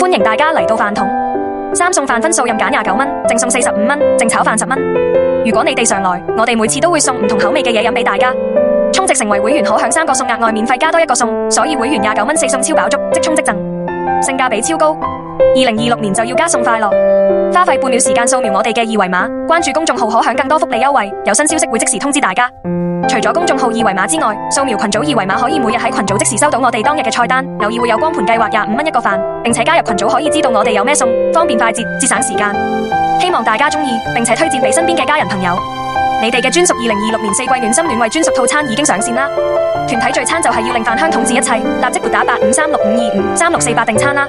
歡迎大家嚟到飯桶，三餸飯分數任揀29蚊，正餸45蚊，正炒飯10蚊。如果你哋常來，我哋每次都會送唔同口味嘅嘢飲俾大家。充值成為會員可享3個餸，額外免費加多1個餸，所以會員29蚊4餸超飽足，即充即贈，性價比超高。2026年就要加餸快樂，花費半秒時間掃描我哋嘅二維碼，關注公眾號可享更多福利優惠，有新消息會即時通知大家。除咗公眾號二維碼之外，掃描群組二維碼可以每日喺群組即時收到我哋當日嘅菜單，留意會有光盤計劃25蚊一個飯，並且加入群組可以知道我哋有咩餸，方便快捷，節省時間。希望大家中意，並且推薦俾身邊嘅家人朋友。你哋嘅專屬2026年4季暖心暖胃專屬套餐已經上線啦！團體聚餐就係要令飯香統治一切，立即撥打8536525368訂餐啦！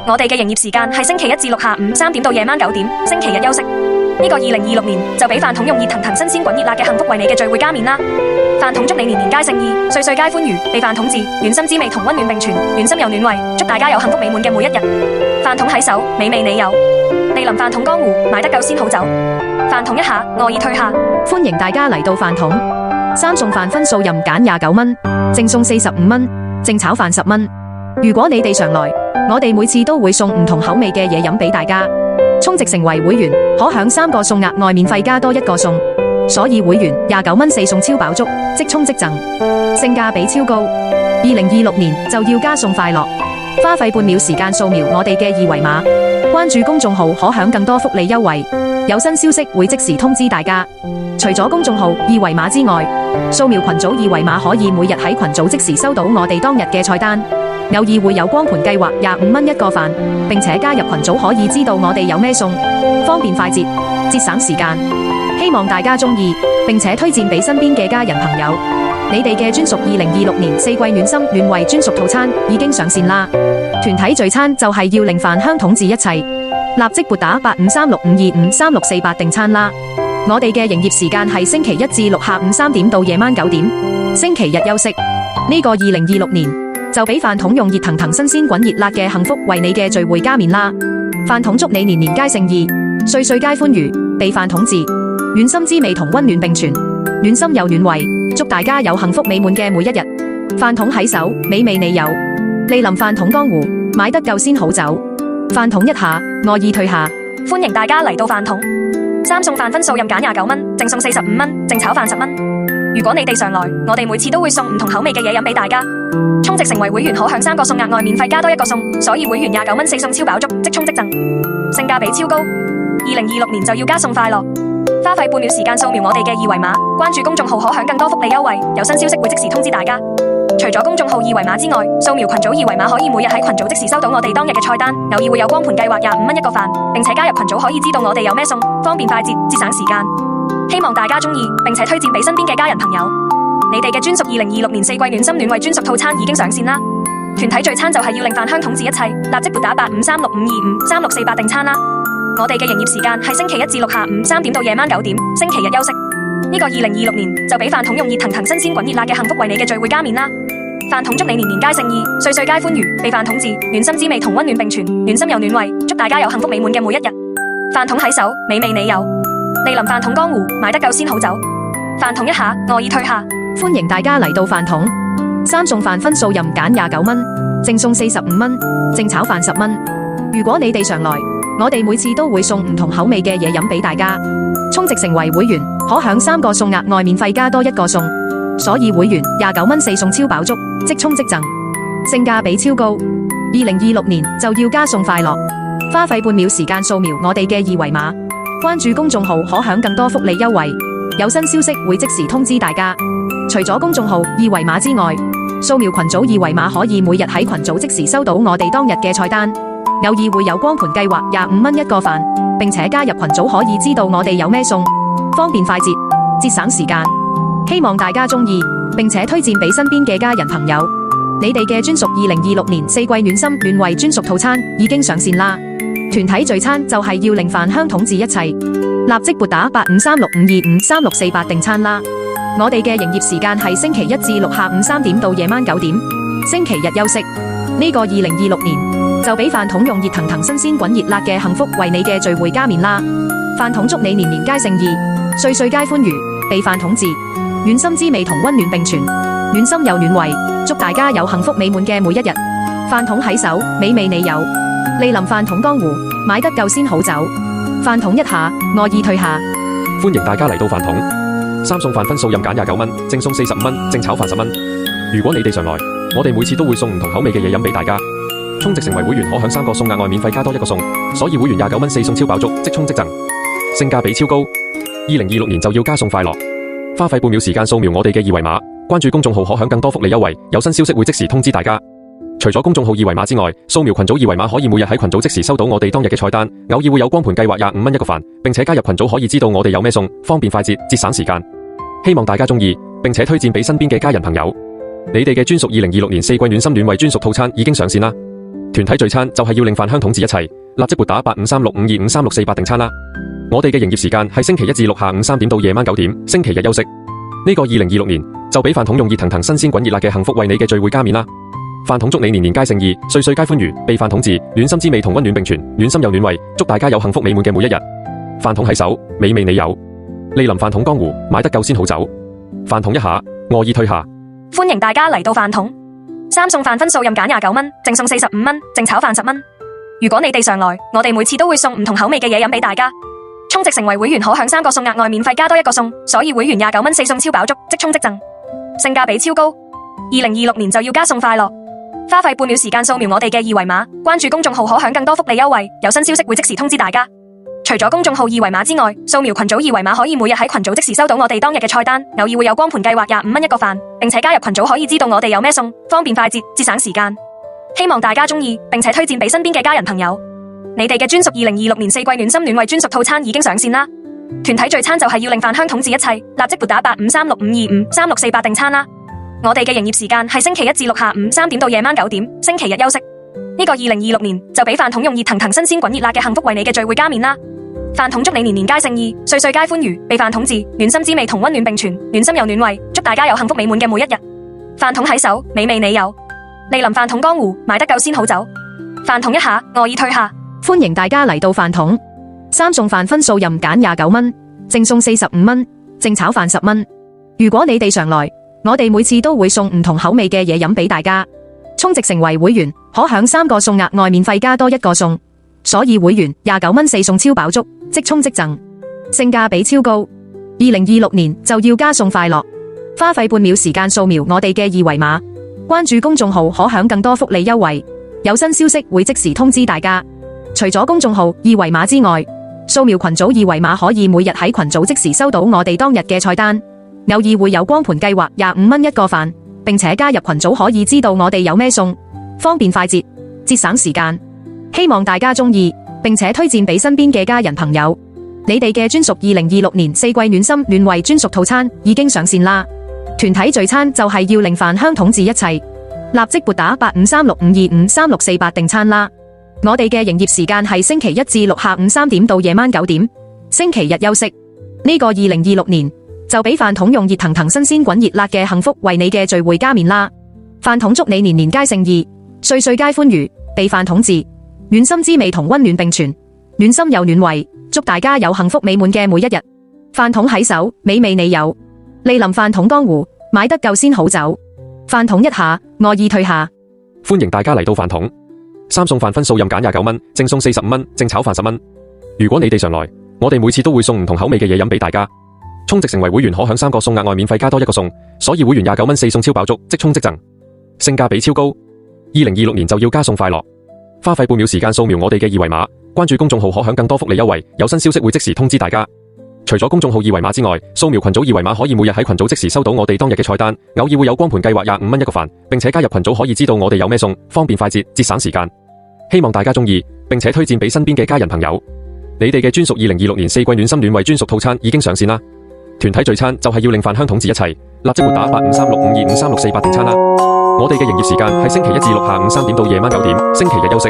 我哋嘅營業時間係星期一至六下午3點到夜晚9點，星期日休息。呢個2026年就俾飯桶用熱騰騰新鮮滾熱辣嘅幸福為你嘅聚會加冕啦！飯桶祝你年年皆勝意，歲歲皆歡愉，被飯桶治，暖心滋味同溫暖並存，暖心又暖胃，祝大家有幸福美滿嘅每一日。飯桶喺手，美味你有，蒞臨飯桶江湖，買得夠先好走。飯桶一下，愛意退下。歡迎大家嚟到飯桶，三餸飯分數任揀29蚊，正餸45蚊，正炒飯10蚊。如果你哋常來，我哋每次都會送唔同口味嘅嘢飲俾大家。充值成為會員可享3個餸，額外免費加多1個餸，所以會員29蚊4餸超飽足，即充即贈，性價比超高。2026年就要加餸快樂，花費半秒時間掃描我哋嘅二維碼，關注公眾號可享更多福利優惠，有新消息會即時通知大家。除咗公眾號二維碼之外，掃描群組二維碼可以每日喺群組即時收到我哋當日嘅菜單，偶爾會有光盤計劃25蚊一個飯，並且加入群組可以知道我哋有咩餸，方便快捷，節省時間。希望大家中意，並且推薦俾身邊嘅家人朋友。你哋嘅專屬2026年4季暖心暖胃專屬套餐已經上線啦！團體聚餐就係要令飯香統治一切，立即撥打8536525368訂餐啦！我哋嘅營業時間係星期一至六下午3點到夜晚9點，星期日休息。呢個2026年就俾飯桶用熱騰騰新鮮滾熱辣嘅幸福為你嘅聚會加冕啦！飯桶祝你年年皆勝意，歲歲皆歡愉，被飯桶治，暖心滋味同溫暖並存，暖心又暖胃，祝大家有幸福美滿嘅每一日。飯桶喺手，美味你有，蒞臨飯桶江湖，買得夠先好走。飯桶一下，愛意退下。歡迎大家嚟到飯桶，三餸飯分數任揀29蚊，正餸45蚊，正炒飯10蚊。如果你哋常來，我哋每次都會送唔同口味嘅嘢飲俾大家。充值成為會員可享3個餸，額外免費加多1個餸，所以會員29蚊4餸超飽足，即充即贈，性價比超高。2026年就要加餸快樂，花費半秒時間掃描我哋嘅二維碼，關注公眾號可享更多福利優惠，有新消息會即時通知大家。除咗公眾號二維碼之外，掃描群組二維碼可以每日喺群組即時收到我哋當日嘅菜單，偶爾會有光盤計劃25蚊一個飯，並且加入群組可以知道我哋有咩餸，方便快捷，節省時間。希望大家中意，並且推薦俾身邊嘅家人朋友。你哋嘅專屬2026年4季暖心暖胃專屬套餐已經上線啦！團體聚餐就係要令飯香統治一切，立即撥打8536525368訂餐啦！我哋嘅營業時間係星期一至六下午3點到夜晚9點，星期日休息。呢個2026年就俾飯桶用熱騰騰新鮮滾熱辣嘅幸福為你嘅聚會加冕啦！飯桶祝你年年皆勝意，歲歲皆歡愉，被飯桶治，暖心滋味同溫暖並存，暖心又暖胃，祝大家有幸福美滿嘅每一日。飯桶喺手，美味你有，蒞臨飯桶江湖，買得夠先好走。飯桶一下，愛意退下。歡迎大家嚟到飯桶，三餸飯分數任揀29蚊，正餸45蚊，正炒飯10蚊。如果你哋常來，我哋每次都會送唔同口味嘅嘢飲俾大家。充值成為會員可享3個餸，額外免費加多1個餸，所以會員29蚊4餸超飽足，即充即贈，性價比超高。2026年就要加餸快樂，花費半秒時間掃描我哋嘅二維碼，關注公眾號可享更多福利優惠，有新消息會即時通知大家。除咗公眾號二維碼之外，掃描群組二維碼可以每日喺群組即時收到我哋當日嘅菜單，偶爾會有光盤計劃25蚊一個飯，並且加入群組可以知道我哋有咩餸，方便快捷，節省時間。希望大家中意，並且推薦俾身邊嘅家人朋友。你哋嘅專屬2026年4季暖心暖胃專屬套餐已經上線啦！團體聚餐就係要令飯香統治一切，立即撥打8536525368訂餐啦！我哋嘅營業時間係星期一至六下午3點到夜晚9點，星期日休息。呢個2026年就俾飯桶用熱騰騰新鮮滾熱辣嘅幸福為你嘅聚會加冕啦！飯桶祝你年年皆勝意，歲歲皆歡愉，被飯桶治，暖心滋味同溫暖並存，暖心又暖胃，祝大家有幸福美滿嘅每一日。飯桶喺手，美味你有。利臨飯桶江湖，買得夠先好走。飯桶一下，愛意退下。歡迎大家嚟到飯桶，三餸飯分數任揀29蚊，正餸45蚊，正炒飯10蚊。如果你哋常來，我哋每次都會送唔同口味嘅嘢飲俾大家。充值成為會員可享3個餸，額外免費加多1個餸，所以會員29蚊4餸超飽足，即充即贈，性價比超高。2026年就要加餸快樂，花費半秒時間掃描我哋嘅二維碼，關注公眾號可享更多福利優惠，有新消息會即時通知大家。除咗公眾號二維碼之外，掃描群組二維碼可以每日喺群組即時收到我哋當日嘅菜單，偶爾會有光盤計劃25蚊一個飯，並且加入群組可以知道我哋有咩餸，方便快捷，節省時間。希望大家中意，並且推薦俾身邊嘅家人朋友。你哋嘅專屬2026年4季暖心暖胃專屬套餐已經上線啦！團體聚餐就係要令飯香統治一切，立即撥打8536525368訂餐啦！我哋嘅營業時間係星期一至六下午3點到夜晚9點，星期日休息。呢個2026年就俾飯桶用熱騰騰新鮮滾熱辣嘅幸福為你嘅聚會加冕啦！飯桶祝你年年皆勝意，歲歲皆歡愉，被飯桶治，暖心滋味同溫暖並存，暖心又暖胃，祝大家有幸福美滿嘅每一日。飯桶喺手，美味你有。利臨飯桶江湖，買得夠先好走。飯桶一下，愛意退下。歡迎大家嚟到飯桶，三餸飯分數任揀29蚊，正餸45蚊，正炒飯10蚊。如果你哋常來，我哋每次都會送唔同口味嘅嘢飲俾大家。充值成為會員可享3個餸，額外免費加多1個餸，所以會員29蚊4餸超飽足，即充即贈，性價比超高。2026年就要加餸快樂，花費半秒時間掃描我哋嘅二維碼，關注公眾號可享更多福利優惠，有新消息會即時通知大家。除咗公眾號二維碼之外，掃描群組二維碼可以每日喺群組即時收到我哋當日嘅菜單，偶爾會有光盤計劃25蚊一個飯，並且加入群組可以知道我哋有咩餸，方便快捷，節省時間。希望大家中意，並且推薦俾身邊嘅家人朋友。你哋嘅專屬2026年4季暖心暖胃專屬套餐已經上線啦！團體聚餐就係要令飯香統治一切，立即撥打8536525368訂餐啦！我哋嘅營業時間係星期一至六下午3點到夜晚9點，星期日休息。呢個2026年就俾飯桶用熱騰騰新鮮滾熱辣嘅幸福為你嘅聚會加冕啦！飯桶祝你年年皆勝意，歲歲皆歡愉，被飯桶治，暖心滋味同溫暖並存，暖心又暖胃，祝大家有幸福美滿嘅每一日。飯桶喺手，美味你有。利臨飯桶江湖，買得夠先好走。飯桶一下，愛意退下。歡迎大家嚟到飯桶，三餸飯分數任揀29蚊，正餸45蚊，正炒飯10蚊。如果你哋常來，我哋每次都會送唔同口味嘅嘢飲俾大家。充值成為會員可享3個餸，額外免費加多1個餸，所以會員29蚊4餸超飽足，即充即贈，性價比超高。2026年就要加餸快樂，花費半秒時間掃描我哋嘅二維碼，關注公眾號可享更多福利優惠，有新消息會即時通知大家。除咗公眾號二維碼之外，掃描群組二維碼可以每日喺群組即時收到我哋當日嘅菜單，偶爾會有光盤計劃25蚊一個飯，並且加入群組可以知道我哋有咩餸，方便快捷，節省時間。希望大家中意，並且推薦俾身邊嘅家人朋友。你哋嘅專屬2026年4季暖心暖胃專屬套餐已經上線啦！團體聚餐就係要令飯香統治一切，立即撥打8536525368訂餐啦！我哋嘅營業時間係星期一至六下午3點到夜晚9點，星期日休息。呢個2026年就俾飯桶用熱騰騰新鮮滾熱辣嘅幸福為你嘅聚會加冕啦！飯桶祝你年年皆勝意，歲歲皆歡愉，被飯桶治，暖心滋味同溫暖並存，暖心又暖胃，祝大家有幸福美滿嘅每一日。飯桶喺手，美味你有。利臨飯桶江湖，買得夠先好走。飯桶一下，愛意退下。歡迎大家嚟到飯桶，三餸飯分數任揀29蚊，正餸45蚊，正炒飯10蚊。如果你哋常來，我哋每次都會送唔同口味嘅嘢飲俾大家。充值成為會員可享3個餸，額外免費加多1個餸，所以會員29蚊4餸超飽足，即充即贈，性價比超高。2026年就要加餸快樂，花費半秒時間掃描我哋嘅二維碼，關注公眾號可享更多福利優惠，有新消息會即時通知大家。除咗公眾號二維碼之外，掃描群組二維碼可以每日喺群組即時收到我哋當日嘅菜單，偶爾會有光盤計劃25蚊一個飯，並且加入群組可以知道我哋有咩餸，方便快捷，節省時間。希望大家中意，並且推薦俾身邊嘅家人朋友。你哋嘅專屬2026年4季暖心暖胃專屬套餐已經上線啦！團體聚餐就係要令飯香統治一切，立即撥打8536525368訂餐啦！我哋嘅營業時間係星期一至六下午3點到夜晚9點，星期日休息。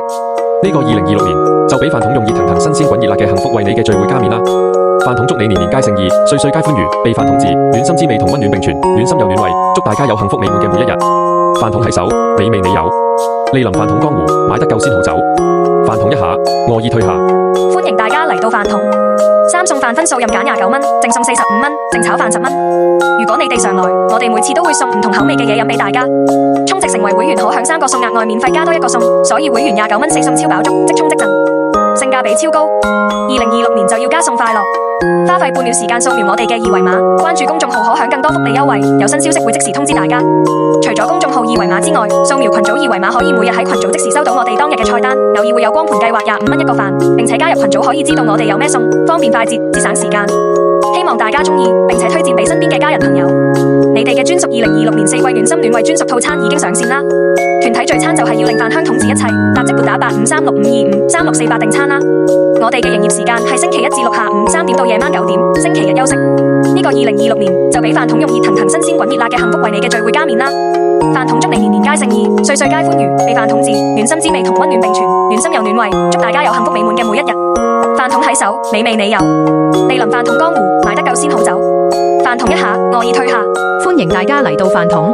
呢個2026年就俾飯桶用熱騰騰新鮮滾熱辣嘅幸福為你嘅聚會加冕啦！飯桶祝你年年皆勝意，歲歲皆歡愉，被飯桶治，暖心滋味同溫暖並存，暖心又暖胃，祝大家有幸福美滿嘅每一日。飯桶喺手，美味你有。利臨飯桶江湖，買得夠先好走。飯桶一下，愛意退下。歡迎大家嚟到飯桶，三三餸飯分數任揀29蚊，淨送45蚊，淨炒飯10蚊。如果你哋常來，我哋每次都會送唔同口味嘅嘢飲俾大家。充值成為會員可享3個餸，額外免費加多1個餸，所以會員29蚊4餸超飽足，即充即贈，性價比超高。2026年就要加餸快樂，花費半秒時間掃描我哋嘅2維碼，關注公眾號可享更多福利優惠，有新消息會即時通知大家。除咗公眾號2維碼之外，掃描群組2維碼可以每日喺群組即時收到我哋當日嘅菜單，偶爾會有光盤計劃25蚊1個飯，並且加入群組可以知道我哋有咩餸，方便快捷，節省時間。希望大家鍾意，並且推薦俾身邊嘅家人朋友。你哋嘅專屬2026年4季暖心暖胃專屬套餐已經上線啦！團體聚餐就係要令飯香統治一切，立即撥打8536525368訂餐啦！我哋嘅營業時間係星期一至六下午3點到夜晚9點，星期日休息。呢個2026年就俾飯桶用熱騰騰新鮮滾熱辣嘅幸福為你嘅聚會加冕啦！飯桶祝你年年皆勝意，歲歲皆歡愉，被飯桶治，暖心滋味同溫暖並存，暖心又暖胃，祝大家有幸福美滿嘅每一日。飯桶喺手，美味你有。蒞臨飯桶江湖，買得夠先好走。飯桶一下，愛意退下。歡迎大家嚟到飯桶，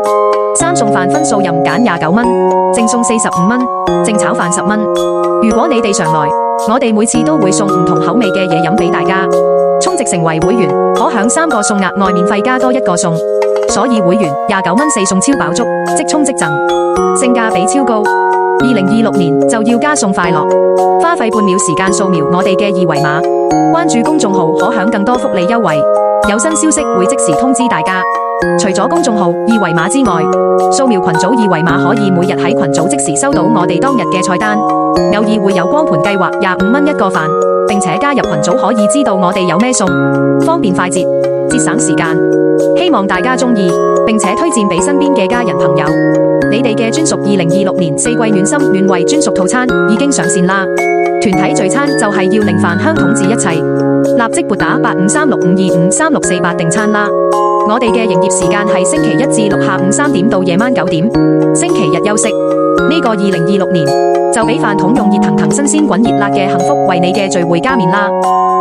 三餸飯分數任揀29蚊，淨送45蚊，淨炒飯10蚊。如果你哋常來，我哋每次都會送唔同口味嘅嘢飲俾大家。充值成為會員，可享3個餸，額外免費加多1個餸，所以會員29蚊4餸超飽足，即充即贈，性價比超高。2026年就要加餸快樂，花費半秒時間掃描我哋嘅2維碼，關注公眾號可享更多福利優惠，有新消息會即時通知大家。除咗公眾號2維碼之外，掃描群組2維碼可以每日喺群組即時收到我哋當日嘅菜單，偶爾會有光盤計劃25蚊1個飯，並且加入群組可以知道我哋有咩餸，方便快捷，節省時間。希望大家鍾意，並且推薦俾身邊嘅家人朋友。你哋嘅專屬2026年4季暖心暖胃專屬套餐已經上線啦！團體聚餐就係要令飯香統治一切，立即撥打8536525368訂餐啦！我哋嘅營業時間係星期一至六下午3點到夜晚9點，星期日休息。呢個2026年就俾飯桶用熱騰騰新鮮滾熱辣嘅幸福為你嘅聚會加冕啦！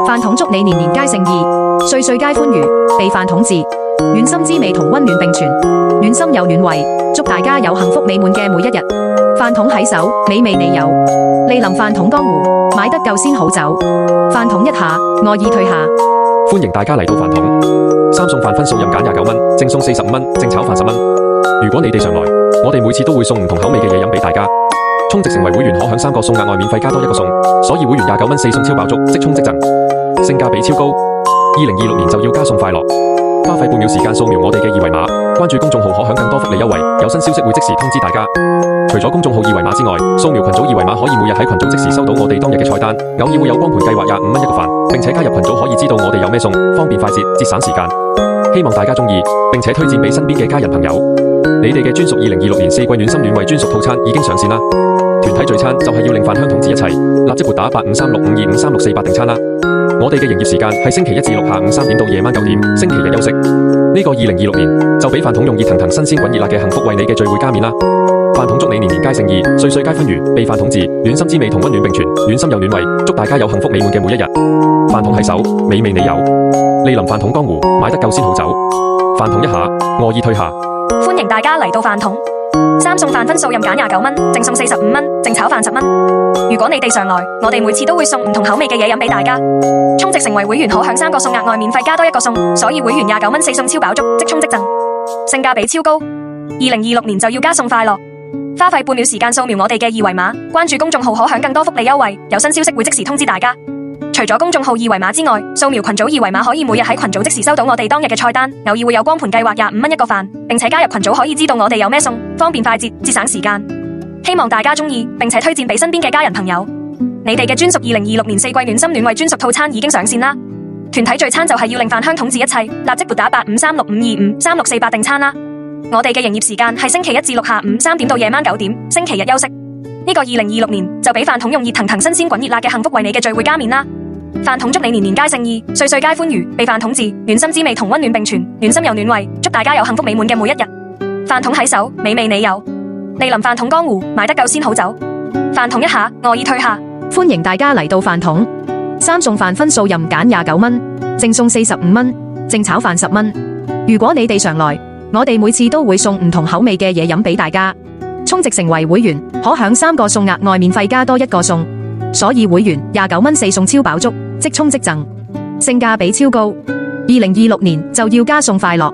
飯桶祝你年年皆勝意，歲歲皆歡愉，被飯桶治，暖心滋味同溫暖並存，暖心又暖胃，祝大家有幸福美滿嘅每一日。飯桶喺手，美味你有。蒞臨飯桶江湖，買得夠先好走。飯桶一下，愛意退下。歡迎大家嚟到飯桶，三餸飯分數任揀29蚊，淨送45蚊，淨炒飯10蚊。如果你哋常來，我哋每次都會送唔同口味嘅嘢飲俾大家。充值成為會員可享3個餸，額外免費加多1個餸，所以會員29蚊4餸超飽足，即充即贈，性價比超高。2026年就要加餸快樂，花費半秒時間掃描我哋嘅2維碼，關注公眾號可享更多福利優惠，有新消息會即時通知大家。除咗公眾號2維碼之外，掃描群組2維碼可以每日喺群組即時收到我哋當日嘅菜單，偶爾會有光盤計劃25蚊1個飯，並且加入群組可以知道我哋有咩餸，方便快捷，節省時間。希望大家鍾意，並且推薦俾身邊嘅家人朋友。你哋嘅專屬2026年4季暖心暖胃專屬套餐已經上線啦！團體聚餐就係要令飯香統治一切，立即撥打8536525368訂餐啦！我哋嘅營業時間係星期一至六下午3點到夜晚9點，星期日休息。呢個2026年就俾飯桶用熱騰騰新鮮滾熱辣嘅幸福為你嘅聚會加冕啦！飯桶祝你年年皆勝意，歲歲皆歡愉，被飯桶治，暖心滋味同溫暖並存，暖心又暖胃，祝大家有幸福美滿嘅每一日。飯桶喺手，美味你有。蒞臨飯桶江湖，買得夠先好走。飯桶一下，愛意退下。歡迎大家嚟到飯桶，三餸飯分數任揀29蚊，淨送45蚊，淨炒飯10蚊。如果你哋常來，我哋每次都會送唔同口味嘅嘢飲俾大家。充值成為會員可享3個餸，額外免費加多1個餸，所以會員29蚊4餸超飽足，即充即贈，性價比超高。2026年就要加餸快樂，花費半秒時間掃描我哋嘅2維碼，關注公眾號可享更多福利優惠，有新消息會即時通知大家。除咗公眾號2維碼之外，掃描群組2維碼可以每日喺群組即時收到我哋當日嘅菜單，偶爾會有光盤計劃25蚊1個飯，並且加入群組可以知道我哋有咩餸，方便快捷，節省時間。希望大家鍾意，並且推薦俾身邊嘅家人朋友。你哋嘅專屬2026年4季暖心暖胃專屬套餐已經上線啦！團體聚餐就係要令飯香統治一切，立即撥打8536525368訂餐啦！我哋嘅營業時間係星期一至六下午3點到夜晚9點，星期日休息。呢個2026年就俾飯桶用熱騰騰新鮮滾熱辣嘅幸福為你嘅聚會加冕啦！飯桶祝你年年皆勝意，歲歲皆歡愉，被飯桶治，暖心滋味同溫暖並存，暖心又暖胃，祝大家有幸福美滿嘅每一日。飯桶喺手，美味你有。蒞臨飯桶江湖，買得夠先好走。飯桶一下，愛意退下。歡迎大家嚟到飯桶，三餸飯分數任揀29蚊，淨送45蚊，淨炒飯10蚊。如果你哋常來，我哋每次都會送唔同口味嘅嘢飲俾大家。充值成為會員，可享3個餸，額外免費加多1個餸，所以會員29蚊4餸超飽足，即充即贈，性價比超高。2026年就要加送快樂，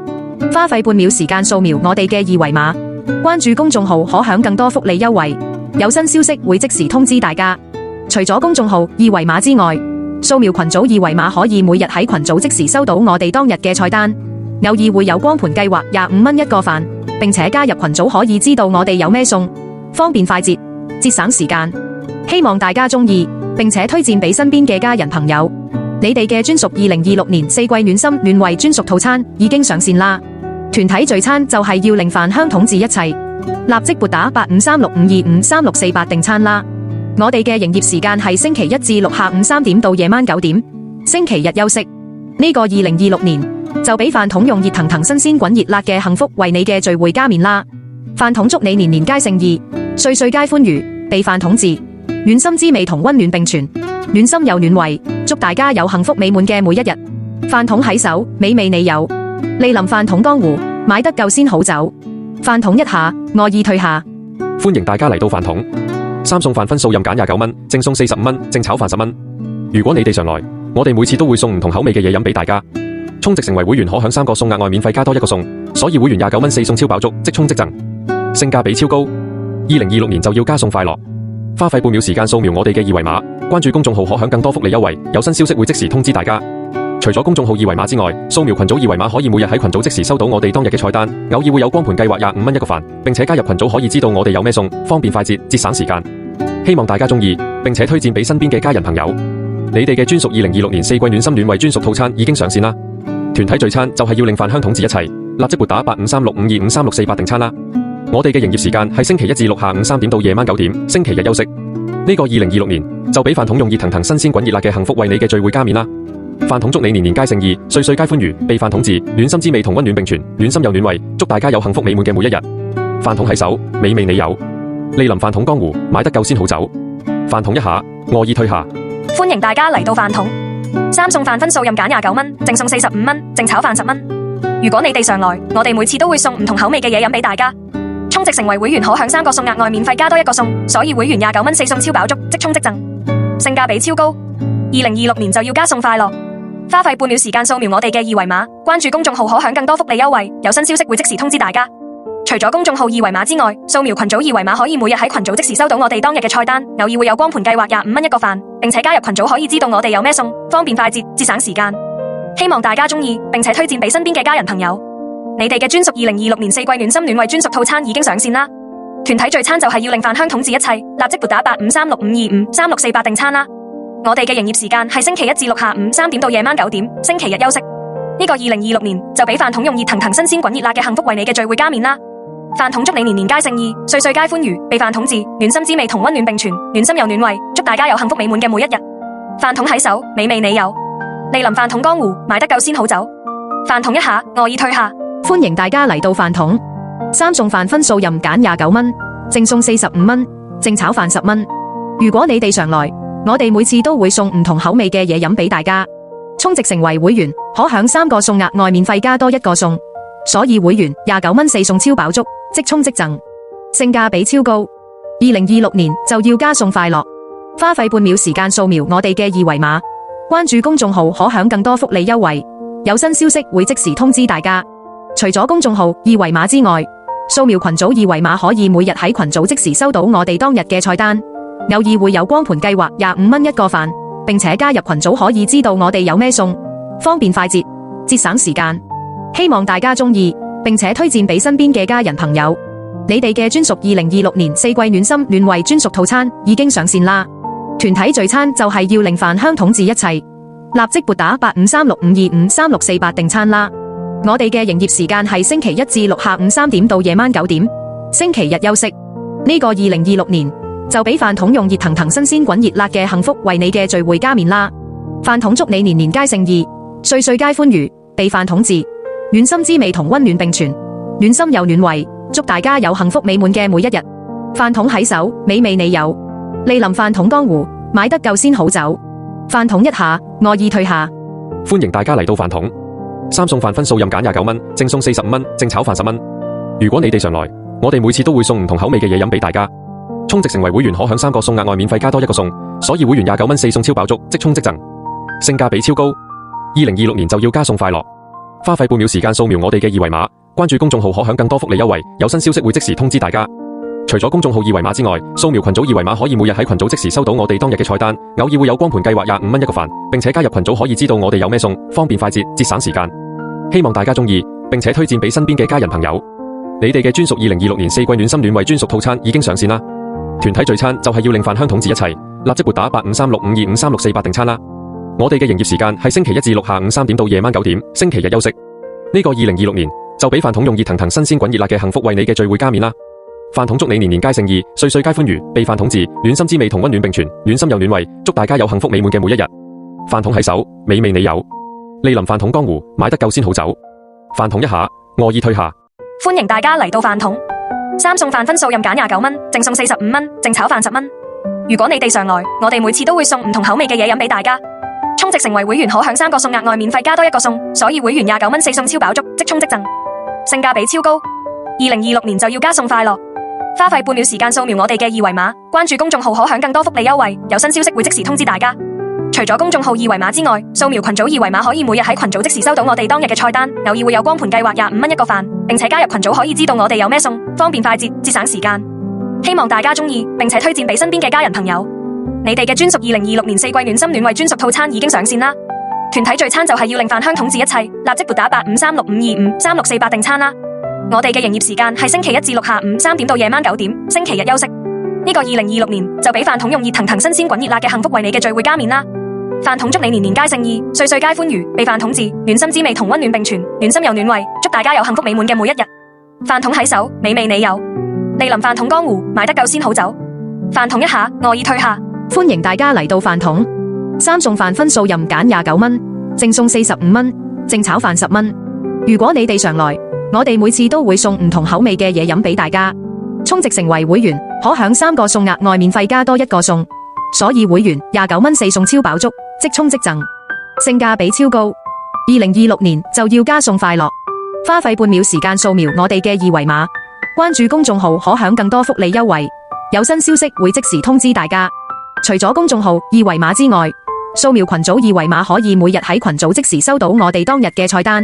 花費半秒時間掃描我哋嘅二維碼，關注公眾號可享更多福利優惠，有新消息會即時通知大家。除咗公眾號二維碼之外，掃描群組二維碼可以每日喺群組即時收到我哋當日嘅菜單，偶爾會有光盤計劃25蚊一個飯，並且加入群組可以知道我哋有咩餸，方便快捷，節省時間。希望大家鍾意，並且推薦俾身邊嘅家人朋友。你哋嘅專屬2026年4季暖心暖胃專屬套餐已經上線啦！團體聚餐就係要令飯香統治一切，立即撥打8536525368訂餐啦！我哋嘅營業時間係星期一至六下午3點到夜晚9點，星期日休息。呢個2026年就俾飯桶用熱騰騰新鮮滾熱辣嘅幸福為你嘅聚會加冕啦！飯桶祝你年年皆勝意，歲歲皆歡愉，被飯桶治，暖心滋味同溫暖並存，暖心又暖胃，祝大家有幸福美滿嘅每一日。飯桶喺手，美味你有，蒞臨飯桶江湖，買得夠先好走。飯桶一下，愛意退下。歡迎大家嚟到飯桶，三餸飯分數任揀29蚊，正餸45蚊，正炒飯10蚊。如果你哋常來，我哋每次都會送唔同口味嘅嘢飲俾大家。充值成為會員可享3個餸，額外免費加多1個餸，所以會員29蚊4餸超飽足，即充即贈，性價比超高。2026年就要加送快樂，花費半秒時間掃描我哋嘅二維碼，關注公眾號可享更多福利優惠，有新消息會即時通知大家。除咗公眾號二維碼之外，掃描群組二維碼可以每日喺群組即時收到我哋當日嘅菜單，偶爾會有光盤計劃25蚊一個飯，並且加入群組可以知道我哋有咩餸，方便快捷，節省時間。希望大家鍾意，並且推薦俾身邊嘅家人朋友。你哋嘅專屬2026年4季暖心暖胃專屬套餐已經上線啦！團體聚餐就係要令飯香統治一切，立即撥打8536525368訂餐啦！我哋嘅營業時間係星期一至六下午3點到夜晚9點，星期日休息。呢個2026年就俾飯桶用熱騰騰新鮮滾熱辣嘅幸福為你嘅聚會加冕啦！飯桶祝你年年皆勝意，歲歲皆歡愉，被飯桶治，暖心滋味同溫暖並存，暖心又暖胃，祝大家有幸福美滿嘅每一日。飯桶喺手，美味你有，蒞臨飯桶江湖，買得夠先好走。飯桶一下，愛意退下。歡迎大家嚟到飯桶，三餸飯分數任揀29蚊，正餸45蚊，正炒飯10蚊。如果你哋常來，我哋每次都會送唔同口味嘅嘢飲俾大家。充值成為會員可享3個餸，額外免費加多1個餸，所以會員29蚊4餸超飽足，即充即贈，性價比超高。2026年就要加送快樂，花費半秒時間掃描我哋嘅二維碼，關注公眾號可享更多福利優惠，有新消息會即時通知大家。除咗公眾號二維碼之外，掃描群組二維碼可以每日喺群組即時收到我哋當日嘅菜單，偶爾會有光盤計劃25蚊一個飯，並且加入群組可以知道我哋有咩餸，方便快捷，節省時間。希望大家鍾意，並且推薦俾身邊嘅家人朋友。你哋嘅專屬2026年4季暖心暖胃專屬套餐已經上線啦！團體聚餐就係要令飯香統治一切，立即撥打8536525368訂餐啦！我哋嘅營業時間係星期一至六下午3點到夜晚9點，星期日休息。呢個2026年就俾飯桶用熱騰騰新鮮滾熱辣嘅幸福為你嘅聚會加冕啦！飯桶祝你年年皆勝意，歲歲皆歡愉，被飯桶治，暖心滋味同溫暖並存，暖心又暖胃，祝大家有幸福美滿嘅每一日。飯桶喺手，美味你有，蒞臨飯桶江湖，買得夠先好走。飯桶一下，愛意退下。歡迎大家嚟到飯桶，三餸飯分數任揀29蚊，正餸45蚊，正炒飯10蚊。如果你哋常來，我哋每次都會送唔同口味嘅嘢飲俾大家。充值成為會員，可享3個餸，額外免費加多1個餸，所以會員29蚊4餸超飽足，即充即贈，性價比超高。2026年就要加送快樂，花費半秒時間掃描我哋嘅二維碼，關注公眾號可享更多福利優惠，有新消息會即時通知大家。除咗公眾號二維碼之外，掃描群組二維碼可以每日喺群組即時收到我哋當日嘅菜單，偶爾會有光盤計劃25蚊一個飯，並且加入群組可以知道我哋有咩餸，方便快捷，節省時間。希望大家鍾意，並且推薦俾身邊嘅家人朋友。你哋嘅專屬2026年4季暖心暖胃專屬套餐已經上線啦！團體聚餐就係要令飯香統治一切，立即撥打8536525368訂餐啦！我哋嘅營業時間係星期一至六下午3點到夜晚9點，星期日休息。呢個2026年就俾飯桶用熱騰騰新鮮滾熱辣嘅幸福為你嘅聚會加冕啦！飯桶祝你年年皆勝意，歲歲皆歡愉，被飯桶治，暖心滋味同溫暖並存，暖心又暖胃，祝大家有幸福美滿嘅每一日。飯桶喺手，美味你有，蒞臨飯桶江湖，買得夠先好走。飯桶一下，愛意退下。歡迎大家嚟到飯桶，三餸飯分數任揀29蚊，正餸45蚊，正炒飯10蚊。如果你哋常來，我哋每次都會送唔同口味嘅嘢飲俾大家。充值成為會員可享3個餸，額外免費加多1個餸，所以會員29蚊4餸超飽足，即充即贈，性價比超高。2026年就要加送快樂，花費半秒時間掃描我哋嘅二維碼，關注公眾號可享更多福利優惠，有新消息會即時通知大家。除咗公眾號二維碼之外，掃描群組二維碼可以每日喺群組即時收到我哋當日嘅菜單，偶爾會有光盤計劃25蚊一個飯，並且加入群組可以知道我哋有咩餸，方便快捷，節省時間。希望大家中意，並且推薦俾身邊嘅家人朋友。你哋嘅專屬2026年4季暖心暖胃專屬套餐已經上線啦！團體聚餐就係要令飯香統治一切，立即撥打8536525368訂餐啦！我哋嘅營業時間係星期一至六下午3點到夜晚9點，星期日休息。呢個2026年就俾飯桶用熱騰騰新鮮滾熱辣嘅幸福為你嘅聚會加冕啦！飯桶祝你年年皆勝意，歲歲皆歡愉，被飯桶治，暖心滋味同溫暖並存，暖心又暖胃，祝大家有幸福美滿嘅每一日。飯桶喺手，美味你有。蒞臨飯桶江湖，買得夠先好走。飯桶一下，愛意退下。歡迎大家嚟到飯桶，三餸飯分數任揀29蚊，淨送45蚊，淨炒飯10蚊。如果你哋上來，我哋每次都會送唔同口味嘅嘢飲俾大家。充值成為會員可享3個餸，額外免費加多1個餸，所以會員29蚊4餸超飽足，即充即贈，性價比超高。2026年就要加送快樂，花費半秒時間掃描我哋嘅二維碼，關注公眾號可享更多福利優惠，有新消息會即時通知大家。除咗公眾號二維碼之外，掃描群組二維碼可以每日喺群組即時收到我哋當日嘅菜單，偶爾會有光盤計劃25蚊一個飯，並且加入群組可以知道我哋有咩餸，方便快捷，節省時間。希望大家中意，並且推薦俾身邊嘅家人朋友。你哋嘅專屬2026年4季暖心暖胃專屬套餐已經上線啦！團體聚餐就係要令飯香統治一切，立即撥打8536525368訂餐啦！我哋嘅營業時間係星期一至六下午3點到夜晚9點，星期日休息。呢個2026年就俾飯桶用熱騰騰新鮮滾熱辣嘅幸福為你嘅聚會加冕啦！飯桶祝你年年皆勝意，歲歲皆歡愉，被飯桶治，暖心滋味同溫暖並存，暖心又暖胃，祝大家有幸福美滿嘅每一日。飯桶喺手，美味你有。蒞臨飯桶江湖，買得夠先好走。飯桶一下，愛意退下。歡迎大家嚟到飯桶，三餸飯分數任揀29蚊，淨送45蚊，淨炒飯10蚊。如果你哋常來，我哋每次都會送唔同口味嘅嘢飲俾大家。充值成為會員，可享3個餸，額外免費加多1個餸，所以會員29蚊4餸超飽足，即充即贈，性價比超高。2026年就要加送快樂，花費半秒時間掃描我哋嘅二維碼，關注公眾號可享更多福利優惠，有新消息會即時通知大家。除咗公眾號二維碼之外，掃描群組二維碼可以每日喺群組即時收到我哋當日嘅菜單，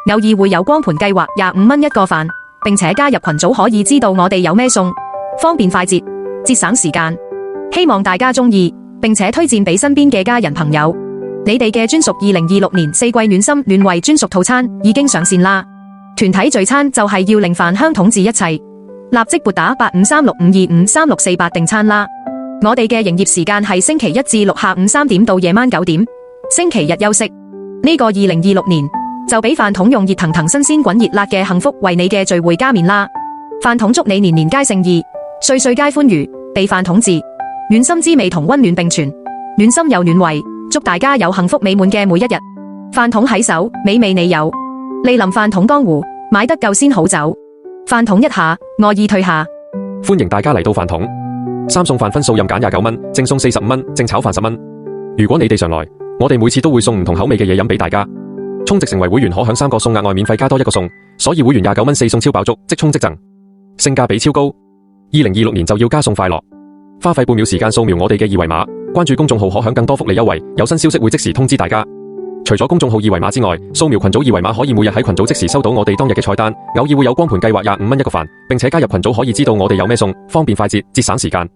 偶爾會有光盤計劃25蚊一個飯，並且加入群組可以知道我哋有咩餸，方便快捷，節省時間。希望大家中意，並且推薦俾身邊嘅家人朋友。你哋嘅專屬2026年4季暖心暖胃專屬套餐已經上線啦！團體聚餐就係要令飯香統治一切，立即撥打8536525368訂餐啦！我哋嘅營業時間係星期一至六下午3點到夜晚9點，星期日休息。呢個2026年就俾飯桶用熱騰騰新鮮滾熱辣嘅幸福為你嘅聚會加冕啦！飯桶祝你年年皆勝意，歲歲皆歡愉，被飯桶治，暖心滋味同溫暖並存，暖心又暖胃，祝大家有幸福美滿嘅每一日。飯桶喺手，美味你有。蒞臨飯桶江湖，買得夠先好走。飯桶一下，愛意退下。歡迎大家嚟到飯桶，三餸飯分數任揀29蚊，淨送45蚊，淨炒飯10蚊。如果你哋常來，我哋每次都會送唔同口味嘅嘢飲俾大家。充值成為會員可享3個餸，額外免費加多1個餸，所以會員29蚊4餸超飽足，即充即贈，性價比超高。2026年就要加送快樂，花費半秒時間掃描我哋嘅二維碼，關注公眾號可享更多福利優惠，有新消息會即時通知大家。除咗公眾號二維碼之外，掃描群組二維碼可以每日喺群組即時收到我哋當日嘅菜單，偶爾會有光盤計劃25蚊一個飯，並且加入群組可以知道我哋有咩餸，方便快捷，節省時間。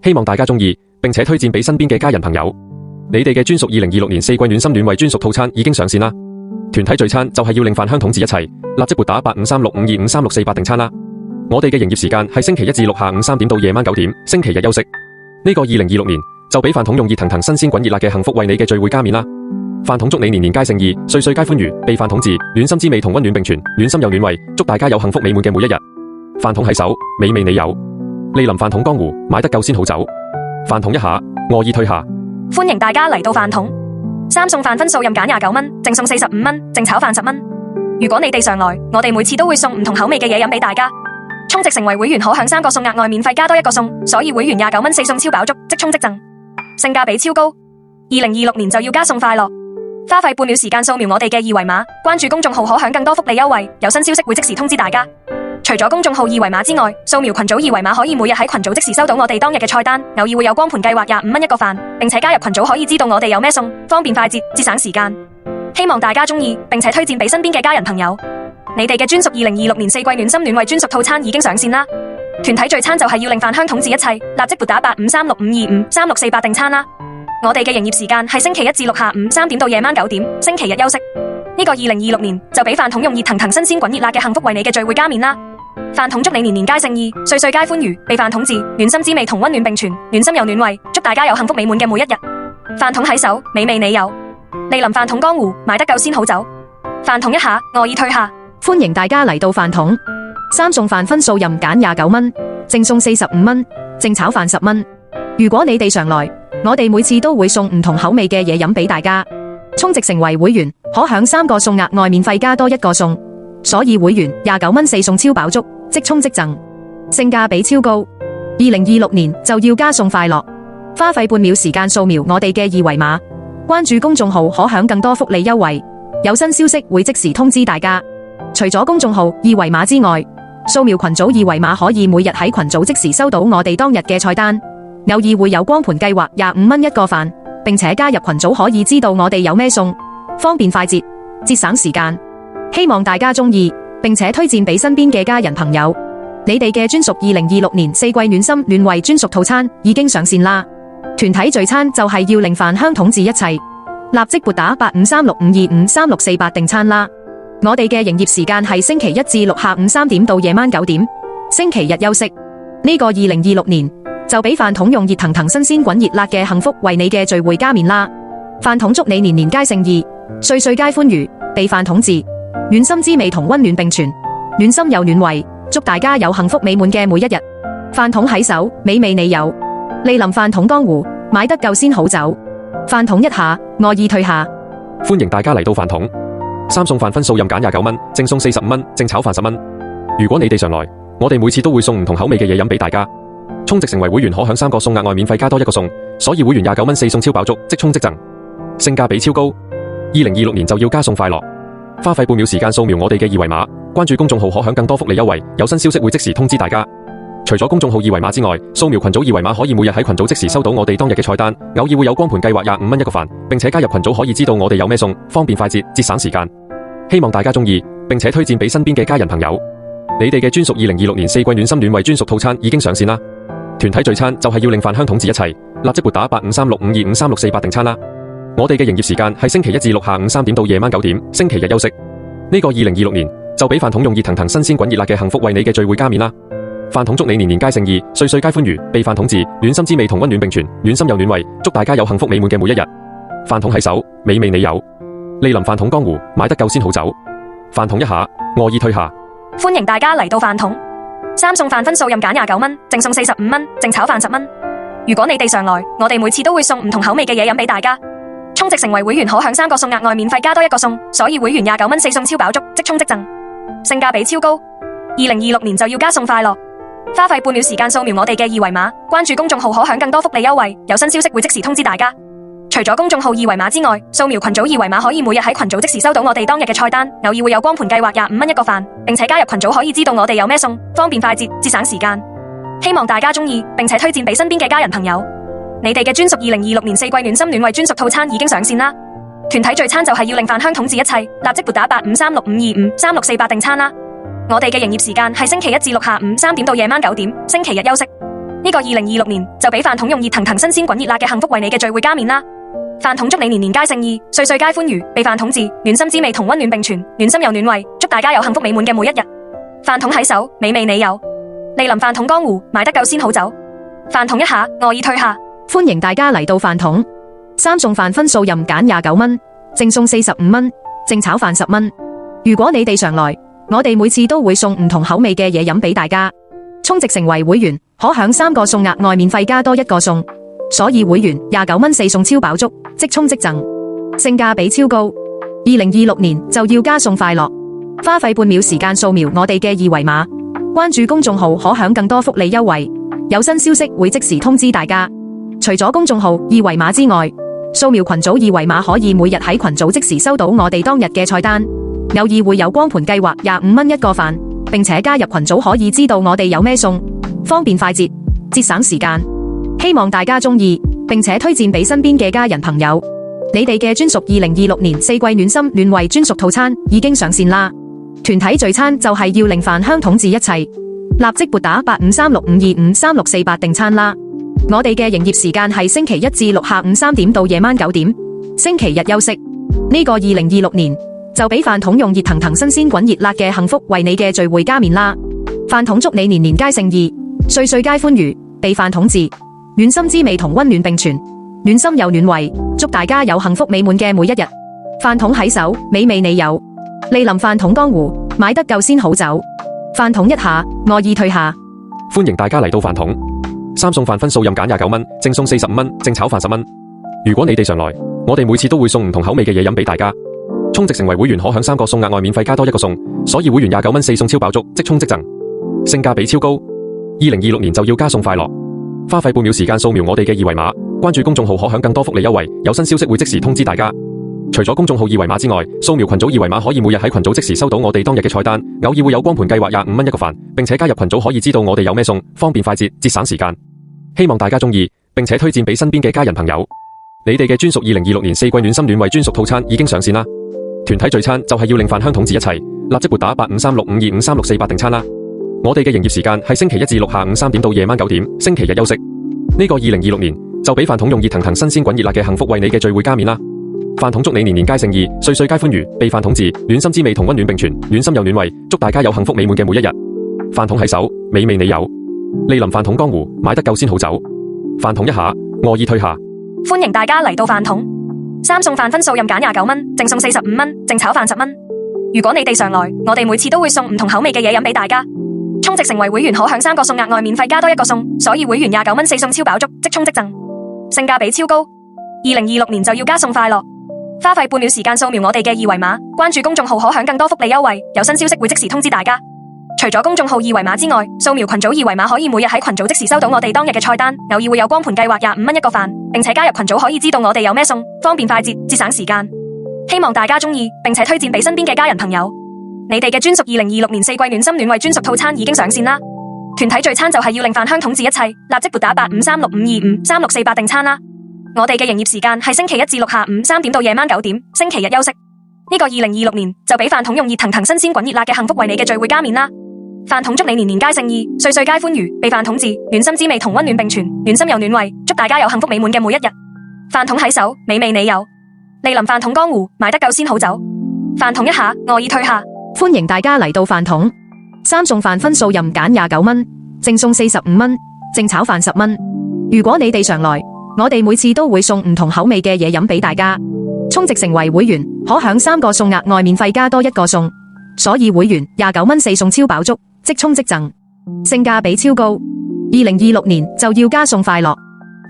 希望大家中意，並且推薦俾身邊嘅家人朋友。你哋嘅專屬2026年4季暖心暖胃專屬套餐已經上線啦！團體聚餐就係要令飯香統治一切，立即撥打8536525368訂餐啦！我哋嘅營業時間係星期一至六下午3點到夜晚9點，星期日休息。呢個2026年就俾飯桶用熱騰騰新鮮滾熱辣嘅幸福為你嘅聚會加冕啦！飯桶祝你年年皆勝意，歲歲皆歡愉，被飯桶治，暖心滋味同溫暖並存，暖心又暖胃，祝大家有幸福美滿嘅每一日。飯桶喺手，美味你有。蒞臨飯桶江湖，買得夠先好走。飯桶一下，愛意退下。歡迎大家嚟到飯桶，三餸飯分數任揀29蚊，淨送45蚊，淨炒飯10蚊。如果你哋常來，我哋每次都會送唔同口味嘅嘢飲俾大家。充值成為會員可享3個餸，額外免費加多1個餸，所以會員29蚊4餸超飽足，即充即贈，性價比超高。2026年就要加送快樂，花費半秒時間掃描我哋嘅二維碼，關注公眾號可享更多福利優惠，有新消息會即時通知大家。除咗公眾號二維碼之外，掃描群組二維碼可以每日喺群組即時收到我哋當日嘅菜單，偶爾會有光盤計劃25蚊一個飯，並且加入群組可以知道我哋有咩餸，方便快捷，節省時間。希希望大家鍾意，並且推薦俾身邊嘅家人朋友。你哋嘅專屬2026年4季暖心暖胃專屬套餐已經上線啦！團體聚餐就係要令飯香統治一切，立即撥打853652533648訂餐啦！我哋嘅營業時間係星期一至六下午3點到夜晚9點，星期日休息。呢個2026年就俾飯桶用熱騰騰新鮮滾熱辣嘅幸福為你嘅聚會加冕啦！飯桶祝你年年皆勝意，歲歲皆歡愉，被飯桶治，暖心滋味同溫暖並存，暖心又暖胃，祝大家有幸福美滿嘅每一日。飯桶喺手，美味你有。蒞臨飯桶江湖，買得夠先好走。飯桶一下，我已退下。歡迎大家嚟到飯桶，三餸飯分數任揀29蚊，正餸45蚊，正炒飯10蚊。如果你哋常來，我哋每次都會送唔同口味嘅嘢飲俾大家。充值成為會員，可享3個餸額外免費加多1個餸，所以會員29蚊4餸超飽足，即充即贈，性價比超高。2026年就要加餸快樂，花費半秒時間掃描我哋嘅二維碼，關注公眾號可享更多福利優惠，有新消息會即時通知大家。除咗公眾號二維碼之外，掃描群組二維碼可以每日喺群組即時收到我哋當日嘅菜單，偶爾會有光盤計劃25蚊一個飯，並且加入群組可以知道我哋有咩餸，方便快捷，節省時間。希望大家鍾意，並且推薦俾身邊嘅家人朋友。你哋嘅專屬2026年4季暖心暖胃專屬套餐已經上線啦！團體聚餐就係要令飯香統治一切，立即撥打853652533648訂餐啦！我哋嘅營業時間係星期一至六下午3點到夜晚9點，星期日休息。呢個2026年就俾飯桶用熱騰騰新鮮滾熱辣嘅幸福為你嘅聚會加冕啦！飯桶祝你年年皆勝意，歲歲皆歡愉，被飯桶治，暖心滋味同溫暖並存，暖心又暖胃，祝大家有幸福美滿嘅每一日。飯桶喺手，美味你有。蒞臨飯桶江湖，買得夠先好走。飯桶一下，我已退下。歡迎大家嚟到飯桶，三餸飯分數任揀29蚊，正餸45蚊，正炒飯10蚊。如果你哋常來，我哋每次都會送唔同口味嘅嘢飲俾大家。充值成為會員可享3個餸額外免費加多1個餸，所以會員29蚊4餸超飽足，即充即贈，性價比超高。2026年就要加餸快樂，花費半秒時間掃描我哋嘅二維碼，關注公眾號可享更多福利優惠，有新消息會即時通知大家。除咗公眾號二維碼之外，掃描群組二維碼可以每日喺群組即時收到我哋當日嘅菜單，偶爾會有光盤計劃25蚊一個飯，並且加入群組可以知道我哋有咩餸，方便快捷，節省時間。希望大家鍾意，並且推薦俾身邊嘅家人朋友。你哋嘅專屬2026年4季暖心暖胃專屬套餐已經上線啦！團體聚餐就係要令飯香統治一切，立即撥打853652533648訂餐啦！我哋嘅營業時間係星期一至六下午3點到夜晚9點，星期日休息。呢個2026年就俾飯桶用熱騰騰新鮮滾熱辣嘅幸福為你嘅聚會加冕啦！飯桶祝你年年皆勝意，歲歲皆歡愉，被飯桶治，暖心滋味同溫暖並存，暖心又暖胃，祝大家有幸福美滿嘅每一日。飯桶喺手，美味你有。蒞臨飯桶江湖，買得夠先好走。飯桶一下，我已退下。歡迎大家嚟到飯桶，三餸飯分數任揀29蚊，正餸45蚊，正炒飯10蚊。如果你哋常來，我哋每次都會送唔同口味嘅嘢飲俾大家。充值成為會員可享3個餸額外免費加多1個餸，所以會員29蚊4餸超飽足，即充即贈，性價比超高。2026年就要加餸快樂，花費半秒時間掃描我哋嘅二維碼，關注公眾號可享更多福利優惠，有新消息會即時通知大家。除咗公眾號二維碼之外，掃描群組二維碼可以每日喺群組即時收到我哋當日嘅菜單，偶爾會有光盤計劃25蚊一個飯，並且加入群組可以知道我哋有咩餸，方便快捷，節省時間。希望大家鍾意，並且推薦俾身邊嘅家人朋友。你哋嘅專屬2026年4季暖心暖胃專屬套餐已經上線啦！團體聚餐就係要令飯香統治一切，立即撥打853652533648訂餐啦！我哋嘅營業時間係星期一至六下午3點到夜晚9點，星期日休息。呢個2026年就俾飯桶用熱騰騰新鮮滾熱辣嘅幸福為你嘅聚會加冕啦！飯桶祝你年年皆勝意，歲歲皆歡愉，被飯桶治，暖心滋味同溫暖並存，暖心又暖胃，祝大家有幸福美滿嘅每一日。飯桶喺手，美味你有。蒞臨飯桶江湖，買得夠先好走。飯桶一下，我已退下。歡迎大家嚟到飯桶，三餸飯分數任揀29蚊，正餸45蚊，正炒飯10蚊。如果你哋常來，我哋每次都會送唔同口味嘅嘢飲俾大家。充值成為會員，可享3個餸額外免費加多1個餸，所以會員29蚊4餸超飽足，即充即贈，性價比超高。2026年就要加餸快樂，花費半秒時間掃描我哋嘅二維碼，關注公眾號可享更多福利優惠，有新消息會即時通知大家。除咗公眾號二維碼之外，掃描群組二維碼可以每日喺群組即時收到我哋當日嘅菜單，偶爾會有光盤計劃25蚊一個飯，並且加入群組可以知道我哋有咩餸，方便快捷，節省時間。希望大家鍾意，並且推薦俾身邊嘅家人朋友。你哋嘅專屬2026年4季暖心暖胃專屬套餐已經上線啦！團體聚餐就係要令飯香統治一切，立即撥打8536525368訂餐啦！我哋嘅營業時間係星期一至六下午3點到夜晚9點，星期日休息。呢個2026年就俾飯桶用熱騰騰新鮮滾熱辣嘅幸福為你嘅聚會加冕啦！飯桶祝你年年皆勝意，歲歲皆歡愉，被飯桶治，暖心滋味同溫暖並存，暖心又暖胃，祝大家有幸福美滿嘅每一日。飯桶喺手，美味你有，蒞臨飯桶江湖，買得夠先好走。飯桶一下，愛意退下。歡迎大家嚟到飯桶，三餸飯分數任揀29蚊，正餸45蚊，正炒飯10蚊。如果你哋常來，我哋每次都會送唔同口味嘅嘢飲俾大家。充值成為會員可享3個餸，額外免費加多1個餸，所以會員29蚊4餸超飽足，即充即贈，性價比超高。2026年就要加餸快樂，花費半秒時間掃描我哋嘅二維碼，關注公眾號可享更多福利優惠，有新消息會即時通知大家。除咗公眾號二維碼之外，掃描群組二維碼可以每日喺群組即時收到我哋當日嘅菜單，偶爾會有光盤計劃25蚊一個飯，並且加入群組可以知道我哋有咩餸，方便快捷，節省時間。希望大家中意，並且推薦俾身邊嘅家人朋友。你哋嘅專屬2026年4季暖心暖胃專屬套餐已經上線啦！團體聚餐就係要令飯香統治一切，立即撥打8536525368訂餐啦！我哋嘅營業時間係星期一至六下午3點到夜晚9點，星期日休息。呢個2026年就俾飯桶用熱騰騰新鮮滾熱辣嘅幸福為你嘅聚會加冕啦！飯桶祝你年年皆勝意，歲歲皆歡愉，被飯桶治，暖心滋味同溫暖並存，暖心又暖胃，祝大家有幸福美滿嘅每一日。飯桶喺手，美味你有，蒞臨飯桶江湖，買得夠先好走。飯桶一下，愛意退下。歡迎大家嚟到飯桶，三餸飯分數任揀29蚊，正餸45蚊，正炒飯10蚊。如果你哋常來，我哋每次都會送唔同口味嘅嘢飲俾大家。充值成為會員可享3個餸，額外免費加多1個餸，所以會員29蚊4餸超飽足，即充即贈，性價比超高。2026年就要加餸快樂，花費半秒時間掃描我哋嘅二維碼，關注公眾號可享更多福利優惠，有新消息會即時通知大家。除咗公眾號二維碼之外，掃描群組二維碼可以每日喺群組即時收到我哋當日嘅菜單，偶爾會有光盤計劃25蚊一個飯，並且加入群組可以知道我哋有咩餸，方便快捷，節省時間。希望大家中意，並且推薦俾身邊嘅家人朋友。你哋嘅專屬2026年4季暖心暖胃專屬套餐已經上線啦！團體聚餐就係要令飯香統治一切，立即撥打8536525368訂餐啦！我哋嘅營業時間係星期一至六下午3點到夜晚9點，星期日休息。呢個2026年就俾飯桶用熱騰騰新鮮滾熱辣嘅幸福為你嘅聚會加冕啦！飯桶祝你年年皆勝意，歲歲皆歡愉，被飯桶治，暖心滋味同溫暖並存，暖心又暖胃，祝大家有幸福美滿嘅每一日。飯桶喺手，美味你有，蒞臨飯桶江湖，買得夠先好走。飯桶一下，愛意退下。歡迎大家嚟到飯桶，三餸飯分數任揀29蚊，正餸45蚊，正炒飯10蚊。如果你哋常來，我哋每次都會送唔同口味嘅嘢飲俾大家。充值成為會員，可享3個餸，額外免費加多1個餸，所以會員29蚊4餸超飽足，即充即贈，性價比超高。2026年就要加餸快樂，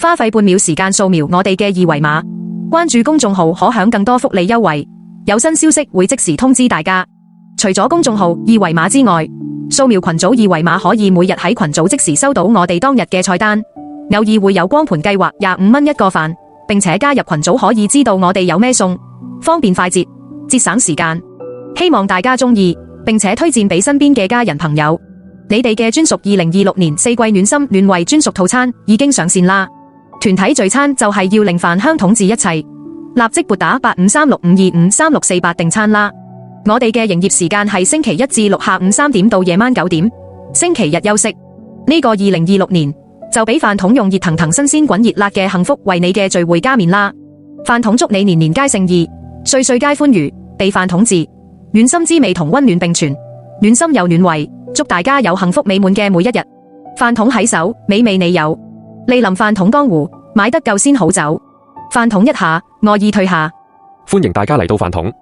花費半秒時間掃描我哋嘅二維碼，關注公眾號可享更多福利優惠，有新消息會即時通知大家。除咗公眾號二維碼之外，掃描群組二維碼可以每日喺群組即時收到我哋當日嘅菜單，偶爾會有光盤計劃25蚊一個飯，並且加入群組可以知道我哋有咩餸，方便快捷，節省時間。希望大家中意，並且推薦俾身邊嘅家人朋友。你哋嘅專屬2026年4季暖心暖胃專屬套餐已經上線啦！團體聚餐就係要令飯香統治一切，立即撥打8536525368訂餐啦！我哋嘅營業時間係星期一至六下午3點到夜晚9點，星期日休息。呢個2026年就俾飯桶用熱騰騰新鮮滾熱辣嘅幸福為你嘅聚會加冕啦！飯桶祝你年年皆勝意，歲歲皆歡愉，被飯桶治，暖心滋味同溫暖並存，暖心又暖胃，祝大家有幸福美滿嘅每一日。飯桶喺手，美味你有，蒞臨飯桶江湖，買得夠先好走。飯桶一下，愛意退下。歡迎大家嚟到飯桶，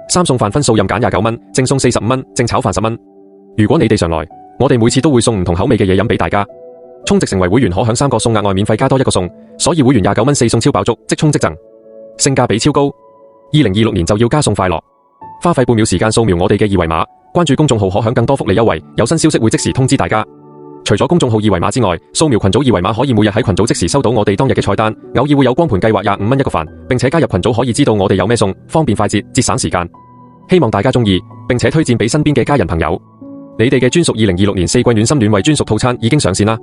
三餸飯分數任揀29蚊，正餸45蚊，正炒飯10蚊。如果你哋常來，我哋每次都會送唔同口味嘅嘢飲俾大家。充值成為會員可享3個餸，額外免費加多1個餸，所以會員29蚊4餸超飽足，即充即贈，性價比超高。2026年就要加餸快樂，花費半秒時間掃描我哋嘅二維碼，關注公眾號可享更多福利優惠，有新消息會即時通知大家。除咗公眾號二維碼之外，掃描群組二維碼可以每日喺群組即時收到我哋當日嘅菜單，偶爾會有光盤計劃25蚊一個飯，並且加入群組可以知道我哋有咩餸，方便快捷，節省時間。希望大家中意，並且推薦俾身邊嘅家人朋友。你哋嘅專屬2026年4季暖心暖胃專屬套餐已經上線啦！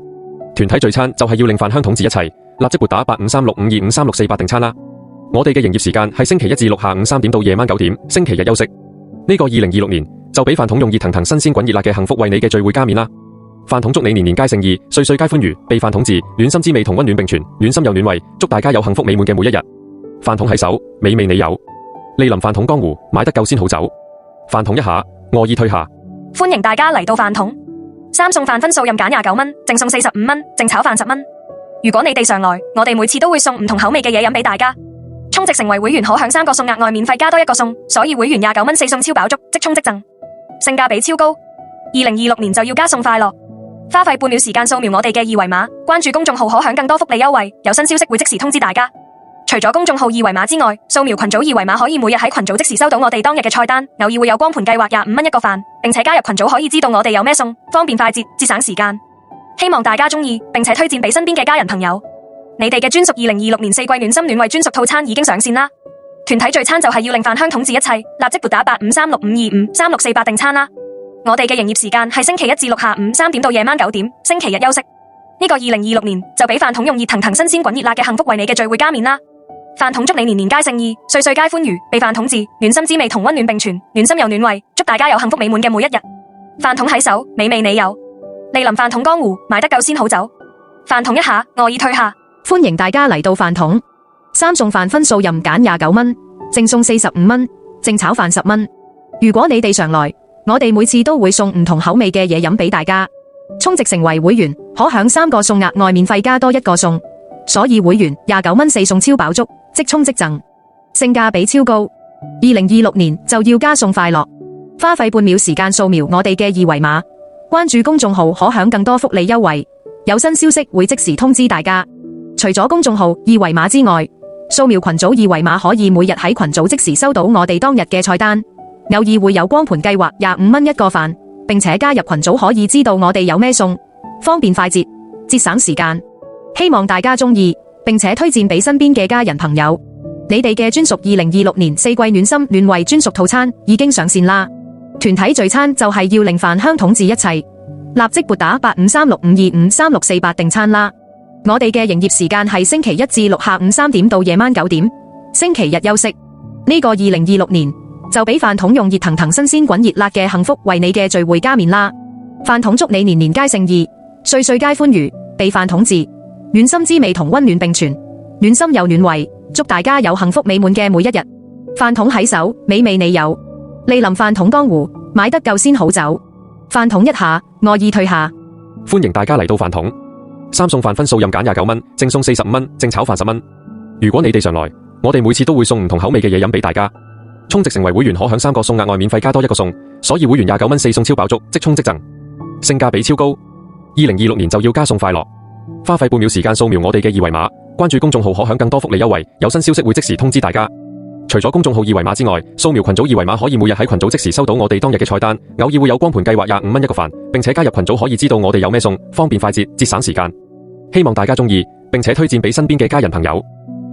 團體聚餐就係要令飯香統治一切，立即撥打8536525368訂餐啦！我哋嘅營業時間係星期一至六下午3點到夜晚9點，星期日休息。呢個2026年就俾飯桶用熱騰騰新鮮滾熱辣嘅幸福為你嘅聚會加冕啦！飯桶祝你年年皆勝意，歲歲皆歡愉，被飯桶治，暖心滋味同溫暖並存，暖心又暖胃，祝大家有幸福美滿嘅每一日。飯桶喺手，美味你有。蒞臨飯桶江湖，買得夠先好走。飯桶一下，愛意退下。歡迎大家嚟到飯桶，三餸飯分數任揀29蚊，淨送45蚊，淨炒飯10蚊。如果你哋常來，我哋每次都會送唔同口味嘅嘢飲俾大家。充值成為會員可享3個餸，額外免費加多1個餸，所以會員29蚊4餸超飽足，即充即贈，性價比超高。2026年就要加餸快樂，花費半秒時間掃描我哋嘅二維碼，關注公眾號可享更多福利優惠，有新消息會即時通知大家。除咗公眾號二維碼之外，掃描群組二維碼可以每日喺群組即時收到我哋當日嘅菜單，偶爾會有光盤計劃25蚊一個飯，並且加入群組可以知道我哋有咩餸，方便快捷，節省時間。希望大家鍾意，並且推薦俾身邊嘅家人朋友。你哋嘅專屬2026年4季暖心暖胃專屬套餐已經上線啦！團體聚餐就係要令飯香統治一切，立即撥打8536525368訂餐啦！我哋嘅營業時間係星期一至六下午3點到夜晚9點，星期日休息。呢個2026年就俾飯桶用熱騰騰新鮮滾熱辣嘅幸福為你嘅聚會加冕啦！飯桶祝你年年皆勝意，歲歲皆歡愉，被飯桶治，暖心滋味同溫暖並存，暖心又暖胃，祝大家有幸福美滿嘅每一日。飯桶喺手，美味你有。蒞臨飯桶江湖，買得夠先好走。飯桶一下，愛意退下。歡迎大家嚟到飯桶，三餸飯分數任揀29蚊，淨送45蚊，淨炒飯10蚊。如果你哋常來，我哋每次都會送唔同口味嘅嘢飲俾大家。充值成為會員，可享3個餸，額外免費加多1個餸，所以會員29蚊4餸超飽足，即充即贈，性價比超高。2026年就要加餸快樂，花費半秒時間掃描我哋嘅二維碼，關注公眾號可享更多福利優惠，有新消息會即時通知大家。除咗公眾號二維碼之外，掃描群組二維碼可以每日喺群組即時收到我哋當日嘅菜單，偶爾會有光盤計劃25蚊一個飯，並且加入群組可以知道我哋有咩餸，方便快捷，節省時間。希望大家鍾意，並且推薦俾身邊嘅家人朋友。你哋嘅專屬2026年4季暖心暖胃專屬套餐已經上線啦！團體聚餐就係要令飯香統治一切，立即撥打8536525368訂餐啦！我哋嘅營業時間係星期一至六下午3點到夜晚9點，星期日休息。呢個2026年就俾飯桶用熱騰騰新鮮滾熱辣嘅幸福為你嘅聚會加冕啦！飯桶祝你年年皆勝意，歲歲皆歡愉，被飯桶治，暖心滋味同溫暖並存，暖心又暖胃，祝大家有幸福美滿嘅每一日。飯桶喺手，美味你有。蒞臨飯桶江湖，買得夠先好走。飯桶一下，愛意退下。歡迎大家嚟到飯桶。三餸飯分數任揀29蚊，淨送45蚊，淨炒飯10蚊。如果你哋常來，我哋每次都會送唔同口味嘅嘢飲俾大家。充值成為會員可享3個餸，額外免費加多1個餸，所以會員29蚊4餸超飽足，即充即贈，性價比超高。2026年就要加餸快樂，花費半秒時間掃描我哋嘅二維碼，關注公眾號可享更多福利優惠，有新消息會即時通知大家。除咗公眾號二維碼之外，掃描群組二維碼可以每日喺群組即時收到我哋當日嘅菜單，偶爾會有光盤計劃25蚊一個飯，並且加入群組可以知道我哋有咩餸，方便快捷，節省時間。希望大家鍾意，並且推薦俾身邊嘅家人朋友。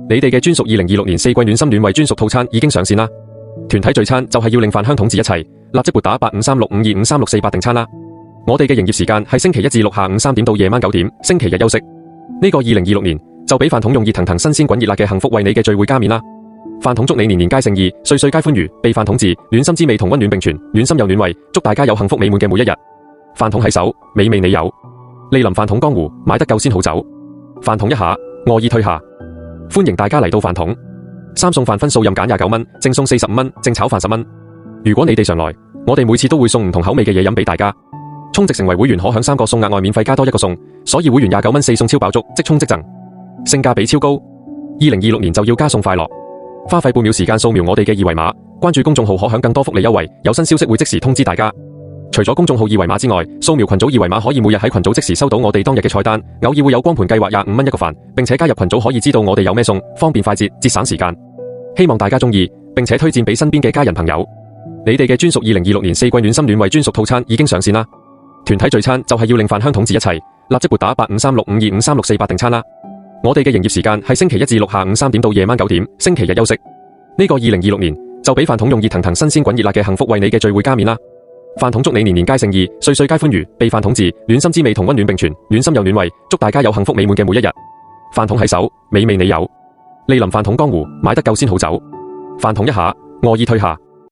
你哋嘅專屬2026年4季暖心暖胃專屬套餐已經上線啦！團體聚餐就係要令飯香統治一切，立即撥打8536525368訂餐啦！我哋嘅營業時間係星期一至六下午3點到夜晚9點，星期日休息。呢個2026年就俾飯桶用熱騰騰新鮮滾熱辣嘅幸福為你嘅聚會加冕啦！飯桶祝你年年皆勝意，歲歲皆歡愉，被飯桶治，暖心滋味同溫暖並存，暖心又暖胃，祝大家有幸福美滿嘅每一日。飯桶喺手，美味你有。蒞臨飯桶江湖，買得夠先好走。飯桶一下，愛意退下。歡迎大家嚟到飯桶。三餸飯分數任揀29蚊，淨送45蚊，淨炒飯10蚊。如果你哋常來，我哋每次都會送唔同口味嘅嘢飲俾大家。充值成為會員可享3個餸，額外免費加多1個餸，所以會員29蚊4餸超飽足，即充即贈，性價比超高。2026年就要加餸快樂，花費半秒時間掃描我哋嘅二維碼，關注公眾號可享更多福利優惠，有新消息會即時通知大家。除咗公眾號二維碼之外，掃描群組二維碼可以每日喺群組即時收到我哋當日嘅菜單，偶爾會有光盤計劃25蚊一個飯，並且加入群組可以知道我哋有咩餸，方便快捷，節省時間。希望大家鍾意，並且推薦俾身邊嘅家人朋友。你哋嘅專屬2026年4季暖心暖胃專屬套餐已經上線啦！團體聚餐就係要令飯香統治一切，立即撥打8536525368訂餐啦！我哋嘅營業時間係星期一至六下午3點到夜晚9點，星期日休息。呢個2026年就俾飯桶用熱騰騰新鮮滾熱辣嘅幸福為你嘅聚會加冕啦！飯桶祝你年年皆勝意，歲歲皆歡愉，被飯桶治，暖心滋味同溫暖並存，暖心又暖胃，祝大家有幸福美滿嘅每一日。飯桶喺手，美味你有。莅臨飯桶江湖，買得夠先好走。飯桶一下，餓意退下。